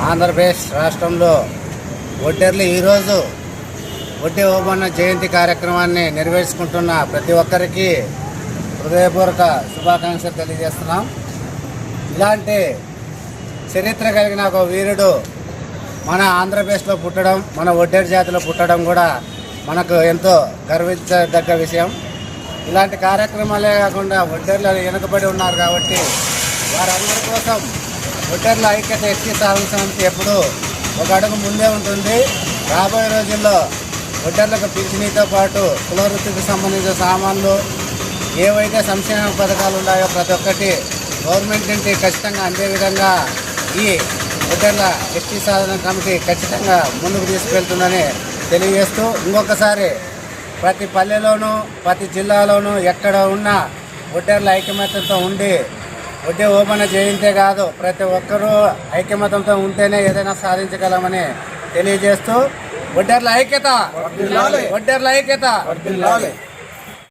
ఆంధ్రప్రదేశ్ రాష్ట్రంలో ఒడ్డెర్లు ఈరోజు ఒడ్డే ఓబన్న జయంతి కార్యక్రమాన్ని నిర్వహించుకుంటున్న ప్రతి ఒక్కరికి హృదయపూర్వక శుభాకాంక్షలు తెలియజేస్తున్నాం. ఇలాంటి చరిత్ర కలిగిన ఒక వీరుడు మన ఆంధ్రప్రదేశ్లో పుట్టడం, మన ఒడ్డెర్ జాతిలో పుట్టడం కూడా మనకు ఎంతో గర్వించదగ్గ విషయం. ఇలాంటి కార్యక్రమాలే కాకుండా ఒడ్డెర్లు వెనుకబడి ఉన్నారు కాబట్టి వారందరి కోసం ఒడ్డెర్ల ఐక్యత ఎస్టీ సాధన సమితి ఎప్పుడూ ఒక అడుగు ముందే ఉంటుంది. రాబోయే రోజుల్లో ఒడ్డెర్లకు పింఛనీతో పాటు కులవృత్తికి సంబంధించిన సామాన్లు ఏవైతే సంక్షేమ పథకాలు ఉన్నాయో ప్రతి ఒక్కటి గవర్నమెంట్ నుండి ఖచ్చితంగా అందే విధంగా ఈ ఒడ్డెర్ల ఎస్టీ సాధన కమిటీ ఖచ్చితంగా ముందుకు తీసుకెళ్తుందని తెలియజేస్తూ, ఇంకొకసారి ప్రతి పల్లెలోనూ ప్రతి జిల్లాలోనూ ఎక్కడ ఉన్నా ఒడ్డెర్ల ఐకమత్యంతో ఉండి ఒడ్డే ఓబన్న జయంతే కాదు ప్రతి ఒక్కరూ ఐకమత్యంతో ఉంటేనే ఏదైనా సాధించగలమని తెలియజేస్తూ, ఒడ్డెర్ల ఐక్యత, ఒడ్డెర్ల ఐక్యత.